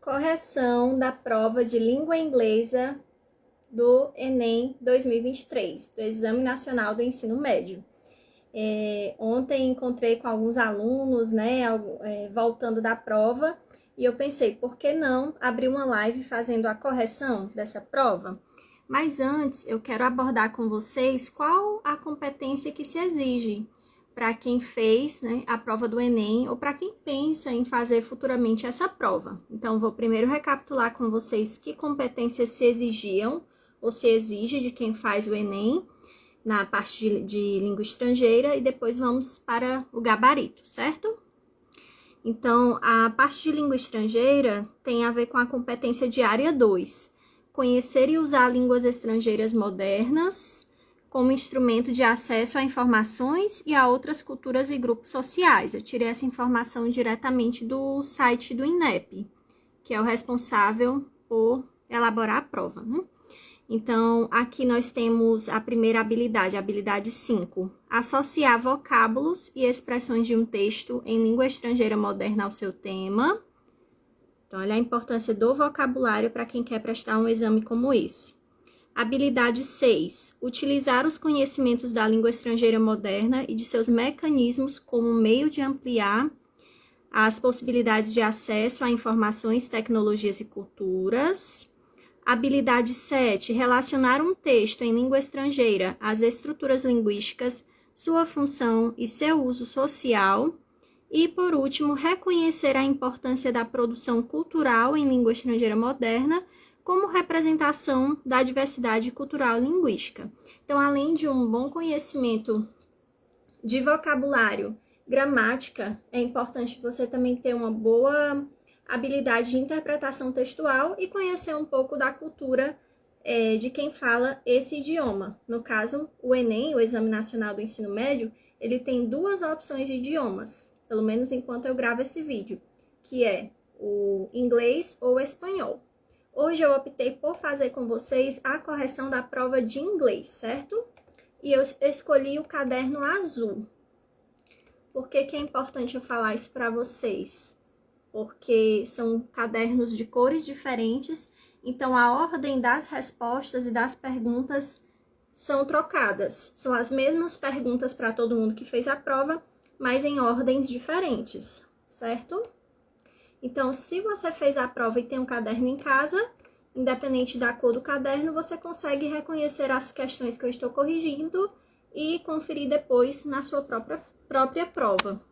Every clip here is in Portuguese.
correção da prova de língua inglesa do Enem 2023, do Exame Nacional do Ensino Médio. Ontem encontrei com alguns alunos, voltando da prova, e eu pensei, por que não abrir uma live fazendo a correção dessa prova? Mas antes, eu quero abordar com vocês qual a competência que se exige para quem fez a prova do Enem ou para quem pensa em fazer futuramente essa prova. Então, vou primeiro recapitular com vocês que competências se exigiam ou se exige de quem faz o Enem na parte de língua estrangeira e depois vamos para o gabarito, certo? Então, a parte de língua estrangeira tem a ver com a competência de área 2, conhecer e usar línguas estrangeiras modernas como instrumento de acesso a informações e a outras culturas e grupos sociais. Eu tirei essa informação diretamente do site do INEP, que é o responsável por elaborar a prova, né? Então, aqui nós temos a primeira habilidade, a habilidade 5, associar vocábulos e expressões de um texto em língua estrangeira moderna ao seu tema. Então, olha a importância do vocabulário para quem quer prestar um exame como esse. Habilidade 6, utilizar os conhecimentos da língua estrangeira moderna e de seus mecanismos como meio de ampliar as possibilidades de acesso a informações, tecnologias e culturas. Habilidade 7, relacionar um texto em língua estrangeira às estruturas linguísticas, sua função e seu uso social. E, por último, reconhecer a importância da produção cultural em língua estrangeira moderna como representação da diversidade cultural e linguística. Então, além de um bom conhecimento de vocabulário, gramática, é importante você também ter uma boa habilidade de interpretação textual e conhecer um pouco da cultura de quem fala esse idioma. No caso, o Enem, o Exame Nacional do Ensino Médio, ele tem duas opções de idiomas, pelo menos enquanto eu gravo esse vídeo, que é o inglês ou o espanhol. Hoje eu optei por fazer com vocês a correção da prova de inglês, certo? E eu escolhi o caderno azul. Por que é importante eu falar isso para vocês? Porque são cadernos de cores diferentes, então a ordem das respostas e das perguntas são trocadas. São as mesmas perguntas para todo mundo que fez a prova, mas em ordens diferentes, certo? Então, se você fez a prova e tem um caderno em casa, independente da cor do caderno, você consegue reconhecer as questões que eu estou corrigindo e conferir depois na sua própria prova.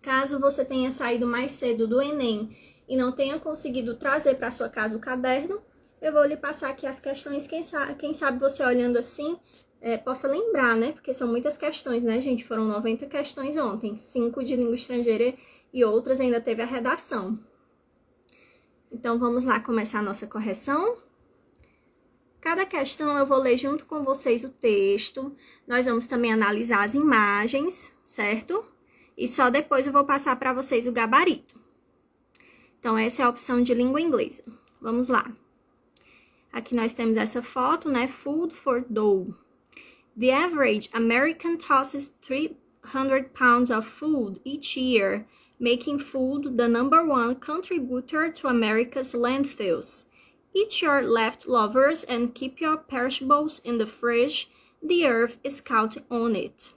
Caso você tenha saído mais cedo do Enem e não tenha conseguido trazer para sua casa o caderno, eu vou lhe passar aqui as questões, quem sabe você olhando assim, possa lembrar, né? Porque são muitas questões, né, gente? Foram 90 questões ontem, 5 de língua estrangeira e outras ainda teve a redação. Então, vamos lá começar a nossa correção. Cada questão eu vou ler junto com vocês o texto. Nós vamos também analisar as imagens, certo? E só depois eu vou passar para vocês o gabarito. Então, essa é a opção de língua inglesa. Vamos lá. Aqui nós temos essa foto, né? Food for dough. The average American tosses 300 pounds of food each year, making food the #1 contributor to America's landfills. Eat your leftovers and keep your perishables in the fridge. The earth is counting on it.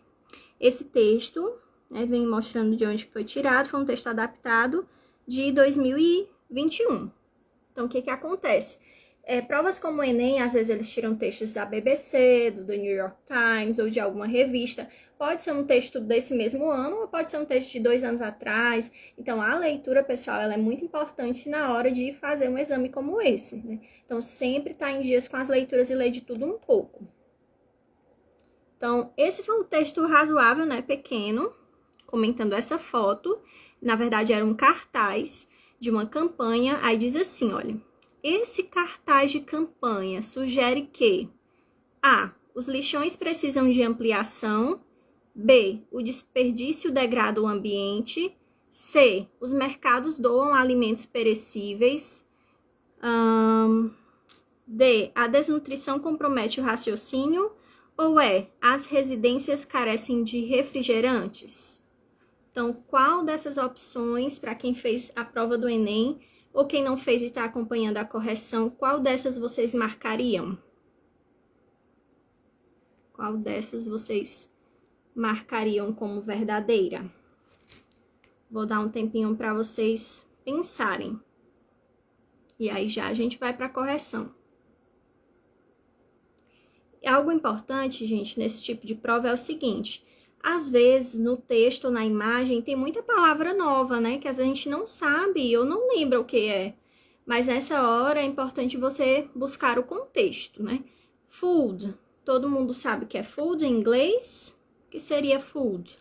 Esse texto, vem mostrando de onde foi tirado, foi um texto adaptado de 2021. Então, o que acontece? Provas como o Enem, às vezes eles tiram textos da BBC, do The New York Times ou de alguma revista. Pode ser um texto desse mesmo ano ou pode ser um texto de 2 anos atrás. Então, a leitura, pessoal, ela é muito importante na hora de fazer um exame como esse, né? Então, sempre tá em dias com as leituras e ler de tudo um pouco. Então, esse foi um texto razoável, né? Pequeno, comentando essa foto. Na verdade, era um cartaz de uma campanha. Aí diz assim, olha... Esse cartaz de campanha sugere que A. Os lixões precisam de ampliação. B. O desperdício degrada o ambiente. C. Os mercados doam alimentos perecíveis. D. A desnutrição compromete o raciocínio. Ou E. As residências carecem de refrigerantes. Então, qual dessas opções, para quem fez a prova do Enem, Ou quem não fez e está acompanhando a correção, qual dessas vocês marcariam? Qual dessas vocês marcariam como verdadeira? Vou dar um tempinho para vocês pensarem. E aí já a gente vai para a correção. Algo importante, gente, nesse tipo de prova é o seguinte: às vezes no texto ou na imagem tem muita palavra nova, né? Que às vezes a gente não sabe ou não lembra o que é. Mas nessa hora é importante você buscar o contexto, né? Food. Todo mundo sabe o que é food em inglês? O que seria food?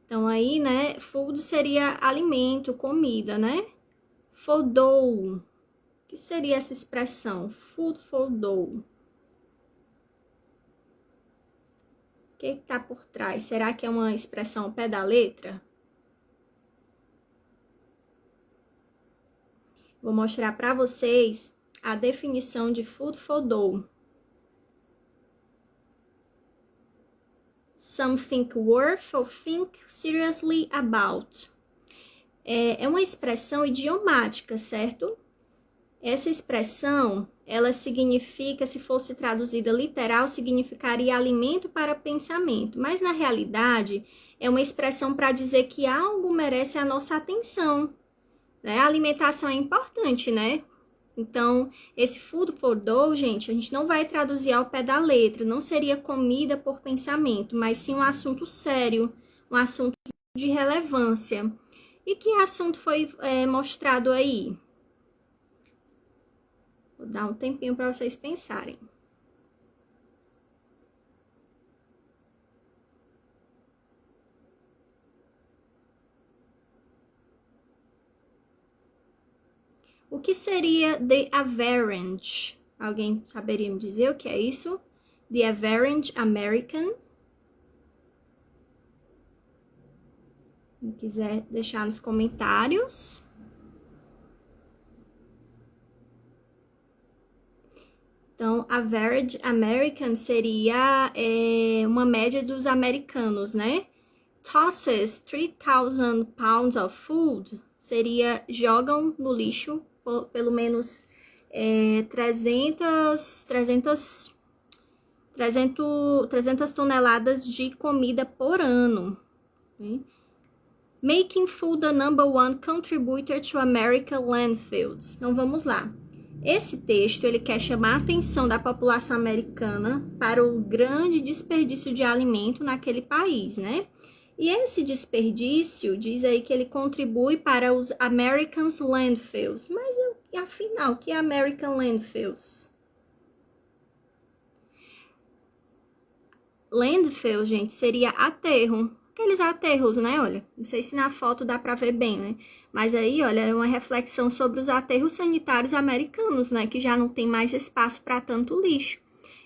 Então, aí, né, food seria alimento, comida, né? Fodou. O que seria essa expressão? Food fodou. O que tá por trás? Será que é uma expressão ao pé da letra? Vou mostrar para vocês a definição de food fodou. Something worth or think seriously about. É uma expressão idiomática, certo? Essa expressão, ela significa, se fosse traduzida literal, significaria alimento para pensamento. Mas, na realidade, é uma expressão para dizer que algo merece a nossa atenção. Né? A alimentação é importante, né? Então, esse food for thought, gente, a gente não vai traduzir ao pé da letra. Não seria comida por pensamento, mas sim um assunto sério, um assunto de relevância. E que assunto foi mostrado aí? Vou dar um tempinho para vocês pensarem. O que seria the average? Alguém saberia me dizer o que é isso? The average American? Quem quiser deixar nos comentários. Então, average American seria uma média dos americanos, né? Tosses 3,000 pounds of food seria jogam no lixo pelo menos 300 toneladas de comida por ano. Okay? Making food the number one contributor to American landfills. Então, vamos lá. Esse texto, ele quer chamar a atenção da população americana para o grande desperdício de alimento naquele país, né? E esse desperdício, diz aí que ele contribui para os Americans landfills. Mas, afinal, o que é American landfills? Landfill, gente, seria aterro. Aqueles aterros, né? Olha, não sei se na foto dá para ver bem, né? Mas aí, olha, é uma reflexão sobre os aterros sanitários americanos, né? Que já não tem mais espaço para tanto lixo.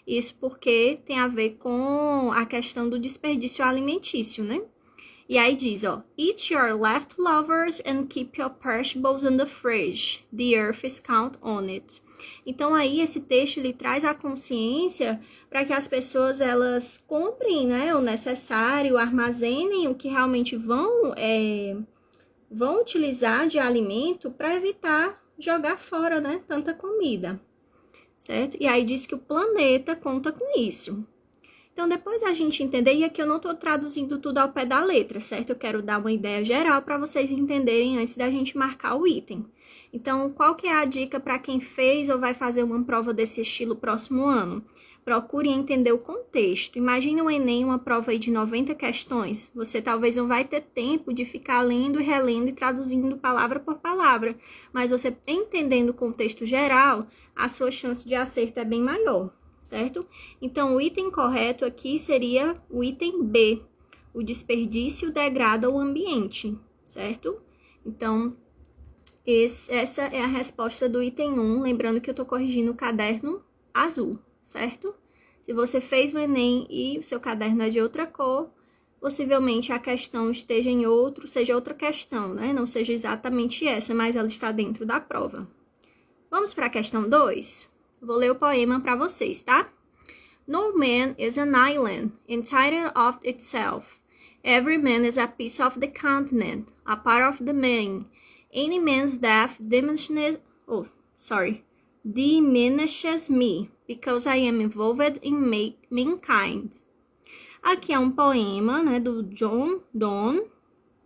Isso porque tem a ver com a questão do desperdício alimentício, né? E aí diz, ó, eat your leftovers and keep your perishables in the fridge. The earth is count on it. Então aí esse texto ele traz a consciência para que as pessoas elas comprem, né, o necessário, armazenem o que realmente vão utilizar de alimento para evitar jogar fora, né, tanta comida, certo? E aí diz que o planeta conta com isso. Então, depois a gente entender, e aqui eu não estou traduzindo tudo ao pé da letra, certo? Eu quero dar uma ideia geral para vocês entenderem antes da gente marcar o item. Então, qual que é a dica para quem fez ou vai fazer uma prova desse estilo próximo ano? Procure entender o contexto. Imagine o Enem, uma prova aí de 90 questões. Você talvez não vai ter tempo de ficar lendo e relendo e traduzindo palavra por palavra. Mas você entendendo o contexto geral, a sua chance de acerto é bem maior. Certo? Então, o item correto aqui seria o item B. O desperdício degrada o ambiente, certo? Então, essa é a resposta do item 1. Lembrando que eu estou corrigindo o caderno azul, certo? Se você fez o Enem e o seu caderno é de outra cor, possivelmente a questão esteja seja outra questão, né? Não seja exatamente essa, mas ela está dentro da prova. Vamos para a questão 2? Vou ler o poema para vocês, tá? No man is an island, entitled of itself, Every man is a piece of the continent, a part of the man. Any man's death diminishes me, because I am involved in mankind. Aqui é um poema, né, do John Donne,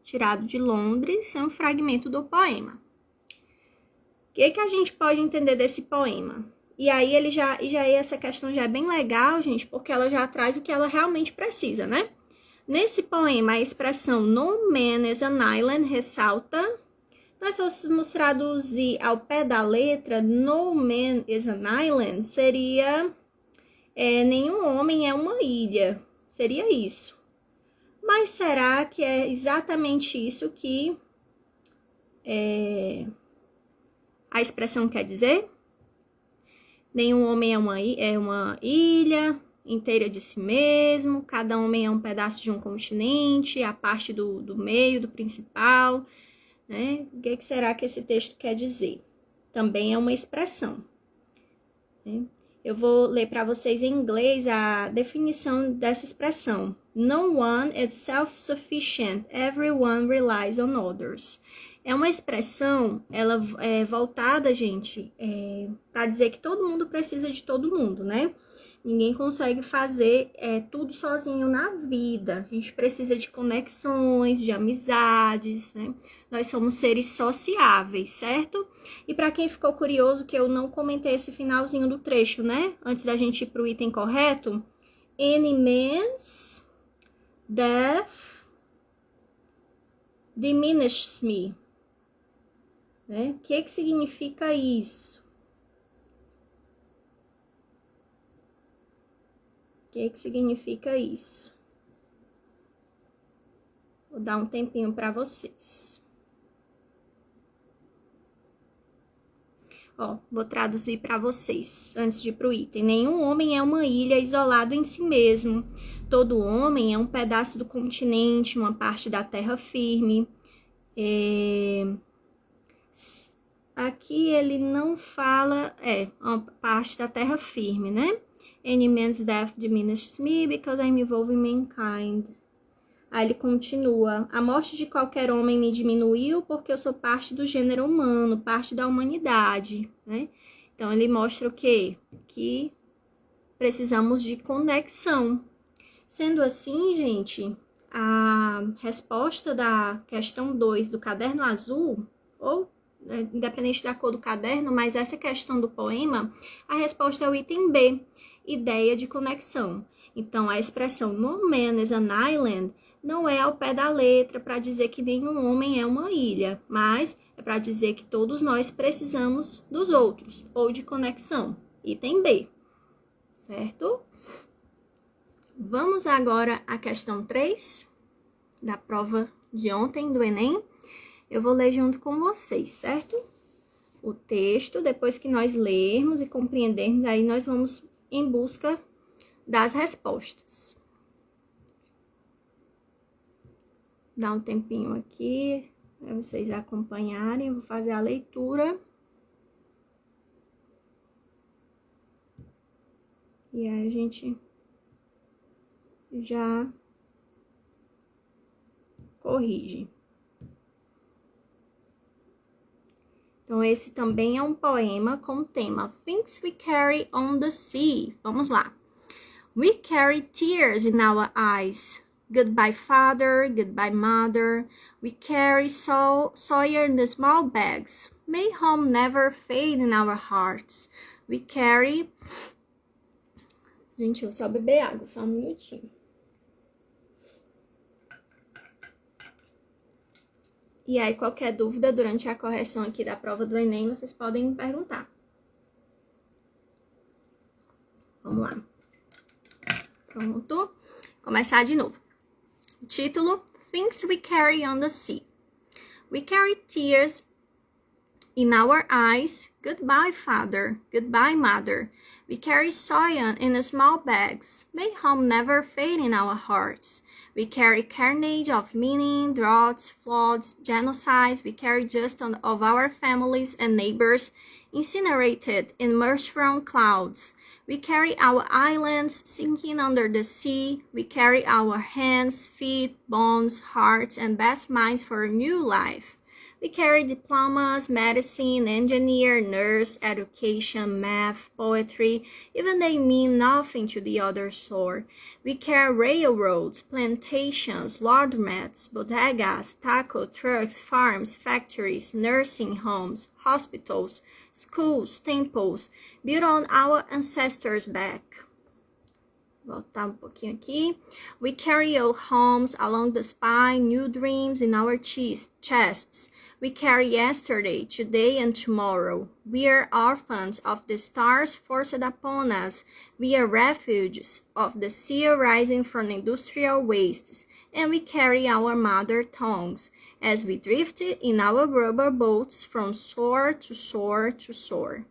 tirado de Londres, é um fragmento do poema. O que a gente pode entender desse poema? E aí essa questão já é bem legal, gente, porque ela já traz o que ela realmente precisa, né? Nesse poema, a expressão no man is an island ressalta. Nós fôssemos traduzir ao pé da letra, no man is an island, seria nenhum homem é uma ilha. Seria isso. Mas será que é exatamente isso que a expressão quer dizer? Nenhum homem é uma ilha inteira de si mesmo, cada homem é um pedaço de um continente, a parte do meio, do principal, né? O que será que esse texto quer dizer? Também é uma expressão, né? Eu vou ler para vocês em inglês a definição dessa expressão. No one is self-sufficient, everyone relies on others. É uma expressão, ela é voltada, gente, para dizer que todo mundo precisa de todo mundo, né? Ninguém consegue fazer tudo sozinho na vida. A gente precisa de conexões, de amizades, né? Nós somos seres sociáveis, certo? E para quem ficou curioso que eu não comentei esse finalzinho do trecho, né? Antes da gente ir para o item correto. Any man's death diminishes me. Né? O que significa isso? O que significa isso? Vou dar um tempinho para vocês. Vou traduzir para vocês antes de ir pro item. Nenhum homem é uma ilha isolado em si mesmo. Todo homem é um pedaço do continente, uma parte da terra firme. Aqui ele não fala, uma parte da terra firme, né? Any man's death diminishes me because I'm involved in mankind. Aí ele continua, a morte de qualquer homem me diminuiu porque eu sou parte do gênero humano, parte da humanidade, né? Então ele mostra o quê? Que precisamos de conexão. Sendo assim, gente, a resposta da questão 2 do caderno azul, ou independente da cor do caderno, mas essa questão do poema, a resposta é o item B, ideia de conexão. Então, a expressão no man is an island não é ao pé da letra para dizer que nenhum homem é uma ilha, mas é para dizer que todos nós precisamos dos outros, ou de conexão. Item B, certo? Vamos agora à questão 3 da prova de ontem do Enem. Eu vou ler junto com vocês, certo? O texto, depois que nós lermos e compreendermos, aí nós vamos em busca das respostas. Dá um tempinho aqui para vocês acompanharem. Eu vou fazer a leitura. E aí a gente já corrige. Então, esse também é um poema com o tema Things We Carry on the Sea. Vamos lá. We carry tears in our eyes. Goodbye, father. Goodbye, mother. We carry soil in the small bags. May home never fade in our hearts. We carry... Gente, eu vou só beber água, só um minutinho. E aí, qualquer dúvida durante a correção aqui da prova do Enem, vocês podem me perguntar. Vamos lá. Pronto. Começar de novo. O título, Things We Carry on the Sea. We carry tears In our eyes, goodbye, father, goodbye, mother. We carry soil in small bags. May home never fade in our hearts. We carry carnage of meaning, droughts, floods, genocides. We carry just of our families and neighbors, incinerated in mushroom clouds. We carry our islands sinking under the sea. We carry our hands, feet, bones, hearts, and best minds for a new life. We carry diplomas, medicine, engineer, nurse, education, math, poetry, even they mean nothing to the other shore. We carry railroads, plantations, laundromats, bodegas, taco trucks, farms, factories, nursing homes, hospitals, schools, temples, built on our ancestors' back. Voltar pouquinho aqui. We carry old homes along the spine, new dreams in our chests. We carry yesterday, today, and tomorrow. We are orphans of the stars forced upon us. We are refugees of the sea rising from industrial wastes. And we carry our mother tongues as we drift in our rubber boats from shore to shore to shore.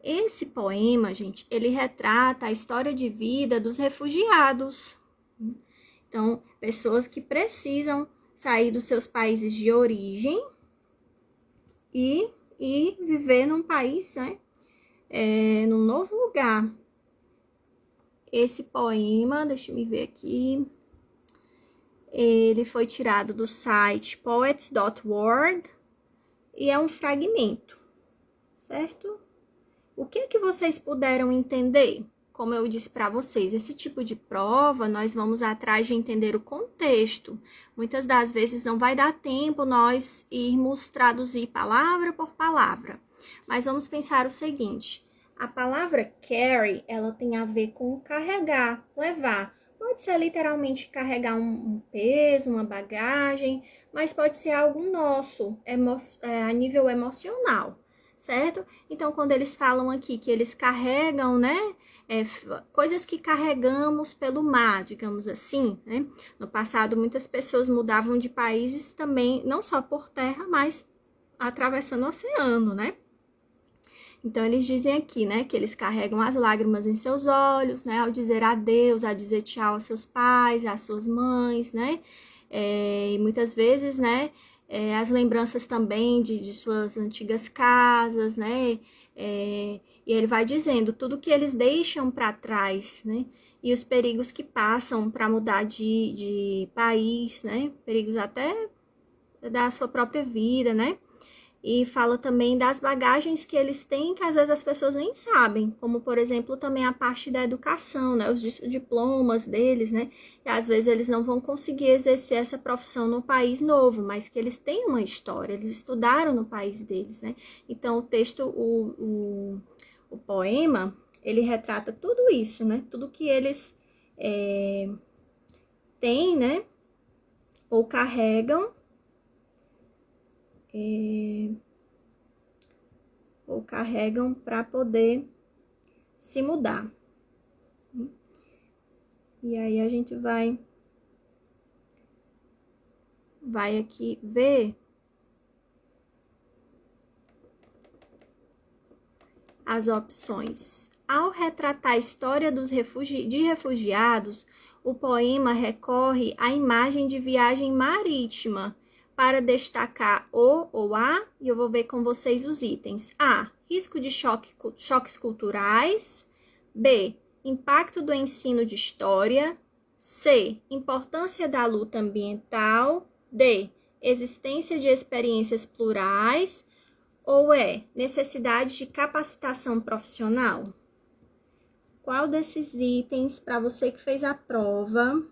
Esse poema, gente, ele retrata a história de vida dos refugiados. Então, pessoas que precisam sair dos seus países de origem e viver num país, né, num novo lugar. Esse poema, deixa eu me ver aqui, ele foi tirado do site poets.org e é um fragmento, certo? O que vocês puderam entender? Como eu disse para vocês, esse tipo de prova, nós vamos atrás de entender o contexto. Muitas das vezes não vai dar tempo nós irmos traduzir palavra por palavra. Mas vamos pensar o seguinte, a palavra carry, ela tem a ver com carregar, levar. Pode ser literalmente carregar um peso, uma bagagem, mas pode ser algo nosso, a nível emocional. Certo? Então, quando eles falam aqui que eles carregam, né, coisas que carregamos pelo mar, digamos assim, né? No passado, muitas pessoas mudavam de países também, não só por terra, mas atravessando o oceano, né? Então, eles dizem aqui, né, que eles carregam as lágrimas em seus olhos, né, ao dizer adeus, a dizer tchau aos seus pais, às suas mães, né? E muitas vezes, né, as lembranças também de suas antigas casas, né? E ele vai dizendo tudo que eles deixam para trás, né? E os perigos que passam para mudar de país, né? Perigos até da sua própria vida, né? E fala também das bagagens que eles têm, que às vezes as pessoas nem sabem, como, por exemplo, também a parte da educação, né? Os diplomas deles, né? E às vezes eles não vão conseguir exercer essa profissão no país novo, mas que eles têm uma história, eles estudaram no país deles, né? Então, o texto, o poema, ele retrata tudo isso, né? Tudo que eles têm, né? Ou carregam, para poder se mudar. E aí a gente vai aqui ver as opções. Ao retratar a história de refugiados, o poema recorre à imagem de viagem marítima, para destacar o ou a, e eu vou ver com vocês os itens. A, risco de choques culturais. B, impacto do ensino de história. C, importância da luta ambiental. D, existência de experiências plurais. Ou necessidade de capacitação profissional? Qual desses itens, para você que fez a prova,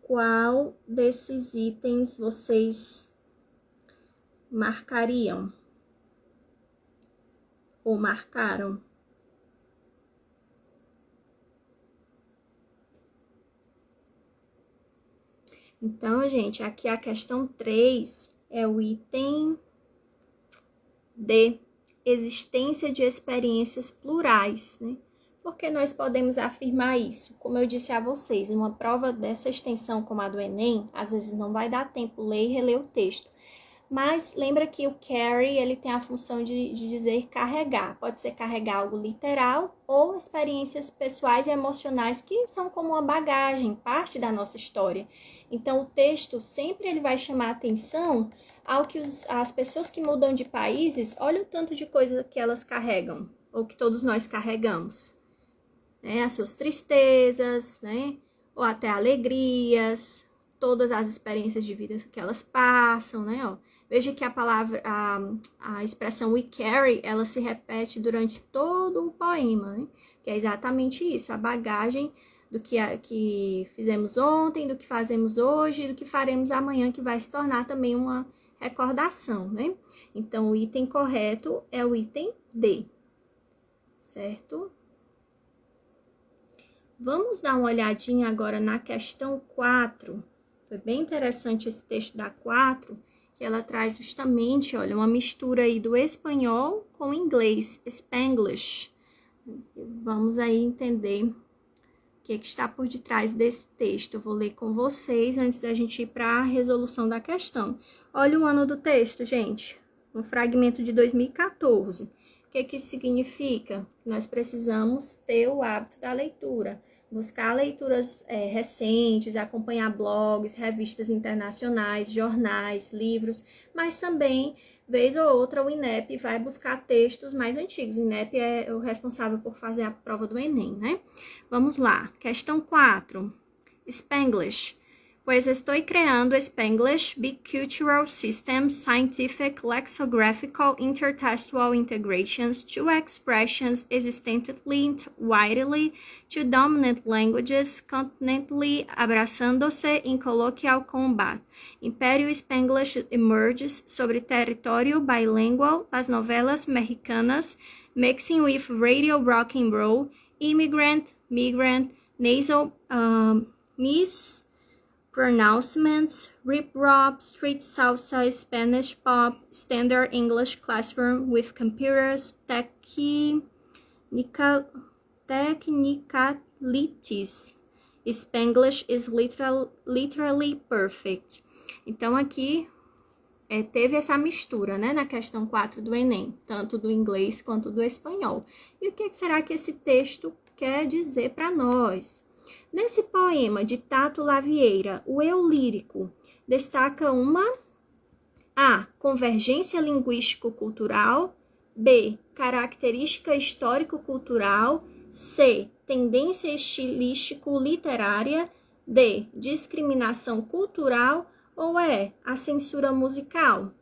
qual desses itens vocês marcariam? Ou marcaram? Então, gente, aqui a questão 3 é o item D, existência de experiências plurais, né? Porque nós podemos afirmar isso? Como eu disse a vocês, uma prova dessa extensão como a do Enem, às vezes não vai dar tempo ler e reler o texto. Mas lembra que o carry, ele tem a função de dizer carregar. Pode ser carregar algo literal ou experiências pessoais e emocionais que são como uma bagagem, parte da nossa história. Então, o texto sempre ele vai chamar atenção ao que as pessoas que mudam de países, olha o tanto de coisa que elas carregam, ou que todos nós carregamos. Né? As suas tristezas, né? Ou até alegrias, todas as experiências de vida que elas passam, né? Ó, veja que a expressão we carry, ela se repete durante todo o poema, né? Que é exatamente isso, a bagagem do que fizemos ontem, do que fazemos hoje, do que faremos amanhã, que vai se tornar também uma recordação, né? Então, o item correto é o item D, certo? Vamos dar uma olhadinha agora na questão 4. Foi bem interessante esse texto da 4, que ela traz justamente, olha, uma mistura aí do espanhol com o inglês, Spanglish. Vamos aí entender o que está por detrás desse texto. Eu vou ler com vocês antes da gente ir para a resolução da questão. Olha o ano do texto, gente, um fragmento de 2014. O que isso significa? Nós precisamos ter o hábito da leitura. Buscar leituras recentes, acompanhar blogs, revistas internacionais, jornais, livros, mas também, vez ou outra, o INEP vai buscar textos mais antigos. O INEP é o responsável por fazer a prova do Enem, né? Vamos lá. Questão 4. Spanglish. Pues estoy creando Spanglish Bicultural Systems Scientific Lexicographical Intertextual Integrations to expressions existently widely to dominant languages continentally abraçando-se in colloquial combat. Império Spanglish emerges sobre território bilingual das novelas mexicanas, mixing with radio rock and roll, immigrant, migrant, nasal, mispronouncements, rip-rop, street salsa, Spanish pop, standard English classroom with computers, technicalities. Spanglish is literally perfect. Então, aqui teve essa mistura, né, na questão 4 do Enem, tanto do inglês quanto do espanhol. E o que será que esse texto quer dizer para nós? Nesse poema de Tato Lavieira, o eu lírico destaca uma A. Convergência linguístico-cultural, B. Característica histórico-cultural, C. Tendência estilístico-literária, D. Discriminação cultural ou E. A censura musical?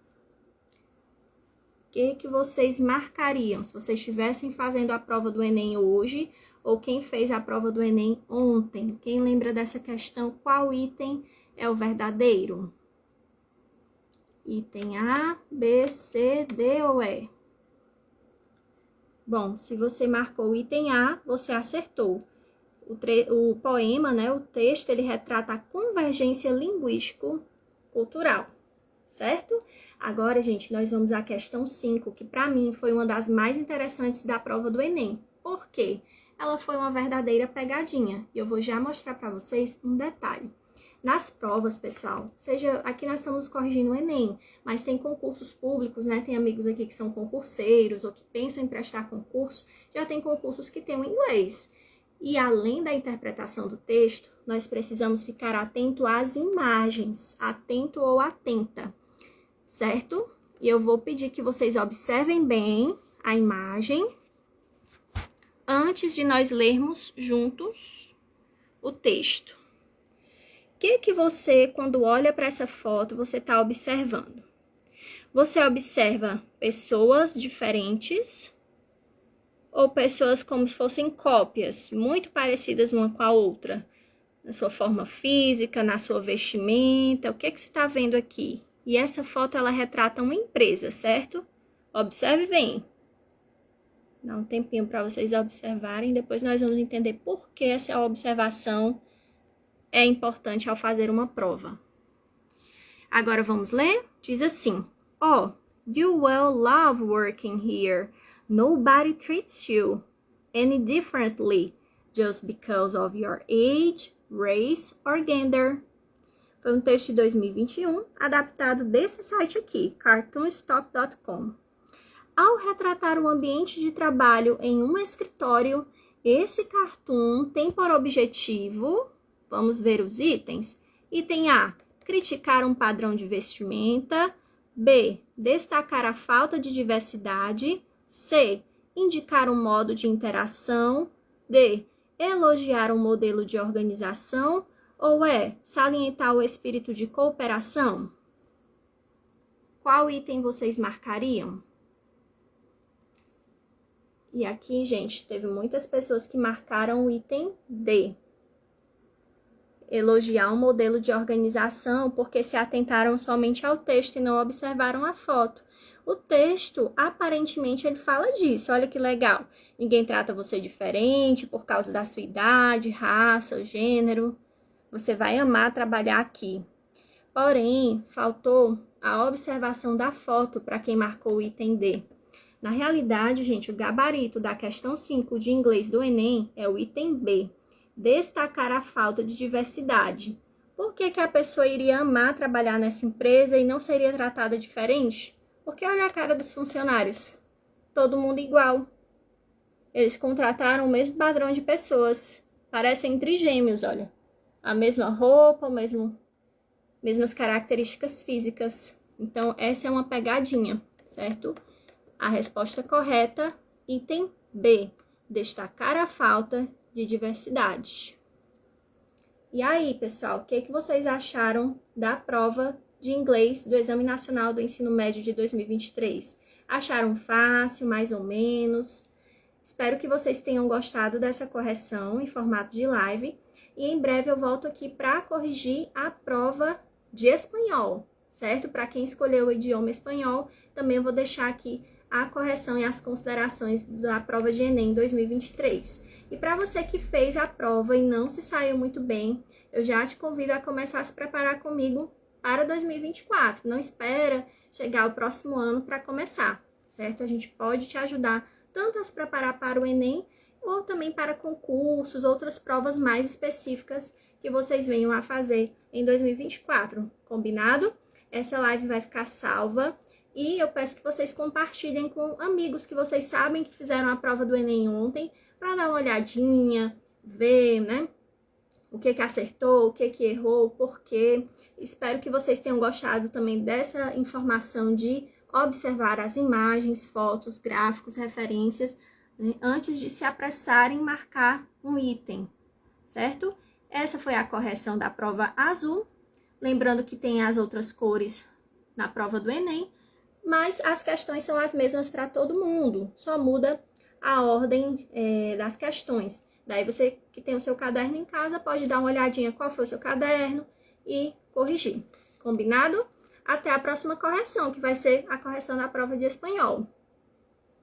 O que vocês marcariam se vocês estivessem fazendo a prova do Enem hoje ou quem fez a prova do Enem ontem? Quem lembra dessa questão? Qual item é o verdadeiro? Item A, B, C, D ou E? Bom, se você marcou o item A, você acertou. O poema, né, o texto, ele retrata a convergência linguístico-cultural, certo? Agora, gente, nós vamos à questão 5, que para mim foi uma das mais interessantes da prova do Enem. Por quê? Ela foi uma verdadeira pegadinha. E eu vou já mostrar para vocês um detalhe. Nas provas, pessoal, aqui nós estamos corrigindo o Enem, mas tem concursos públicos, né? Tem amigos aqui que são concurseiros ou que pensam em prestar concurso, já tem concursos que tem o inglês. E além da interpretação do texto, nós precisamos ficar atento às imagens, atento ou atenta, certo? E eu vou pedir que vocês observem bem a imagem antes de nós lermos juntos o texto. O que você, quando olha para essa foto, você está observando? Você observa pessoas diferentes ou pessoas como se fossem cópias, muito parecidas uma com a outra? Na sua forma física, na sua vestimenta, o que você está vendo aqui? E essa foto, ela retrata uma empresa, certo? Observe bem. Dá um tempinho para vocês observarem, depois nós vamos entender por que essa observação é importante ao fazer uma prova. Agora vamos ler? Diz assim: Oh, you will love working here. Nobody treats you any differently just because of your age, race or gender. Foi um texto de 2021, adaptado desse site aqui, cartoonstock.com. Ao retratar o ambiente de trabalho em um escritório, esse cartoon tem por objetivo, vamos ver os itens. Item A, criticar um padrão de vestimenta. B, destacar a falta de diversidade. C, indicar um modo de interação. D, elogiar um modelo de organização. Ou E, salientar o espírito de cooperação? Qual item vocês marcariam? E aqui, gente, teve muitas pessoas que marcaram o item D. Elogiar um modelo de organização porque se atentaram somente ao texto e não observaram a foto. O texto, aparentemente, ele fala disso. Olha que legal. Ninguém trata você diferente por causa da sua idade, raça, gênero. Você vai amar trabalhar aqui. Porém, faltou a observação da foto para quem marcou o item D. Na realidade, gente, o gabarito da questão 5 de inglês do Enem é o item B. Destacar a falta de diversidade. Por que a pessoa iria amar trabalhar nessa empresa e não seria tratada diferente? Porque olha a cara dos funcionários. Todo mundo igual. Eles contrataram o mesmo padrão de pessoas. Parecem trigêmeos, olha. A mesma roupa, mesmas características físicas. Então, essa é uma pegadinha, certo? A resposta correta, item B, destacar a falta de diversidade. E aí, pessoal, o que vocês acharam da prova de inglês do Exame Nacional do Ensino Médio de 2023? Acharam fácil, mais ou menos? Espero que vocês tenham gostado dessa correção em formato de live. E em breve eu volto aqui para corrigir a prova de espanhol, certo? Para quem escolheu o idioma espanhol, também eu vou deixar aqui a correção e as considerações da prova de Enem 2023. E para você que fez a prova e não se saiu muito bem, eu já te convido a começar a se preparar comigo para 2024. Não espera chegar o próximo ano para começar, certo? A gente pode te ajudar tanto a se preparar para o Enem, ou também para concursos, outras provas mais específicas que vocês venham a fazer em 2024, combinado? Essa live vai ficar salva. E eu peço que vocês compartilhem com amigos que vocês sabem que fizeram a prova do Enem ontem, para dar uma olhadinha, ver, né, o que acertou, o que errou, por quê. Espero que vocês tenham gostado também dessa informação de observar as imagens, fotos, gráficos, referências, né, antes de se apressarem em marcar um item, certo? Essa foi a correção da prova azul. Lembrando que tem as outras cores na prova do Enem, mas as questões são as mesmas para todo mundo, só muda a ordem das questões. Daí você que tem o seu caderno em casa pode dar uma olhadinha qual foi o seu caderno e corrigir. Combinado? Até a próxima correção, que vai ser a correção da prova de espanhol.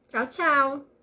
Tchau, tchau!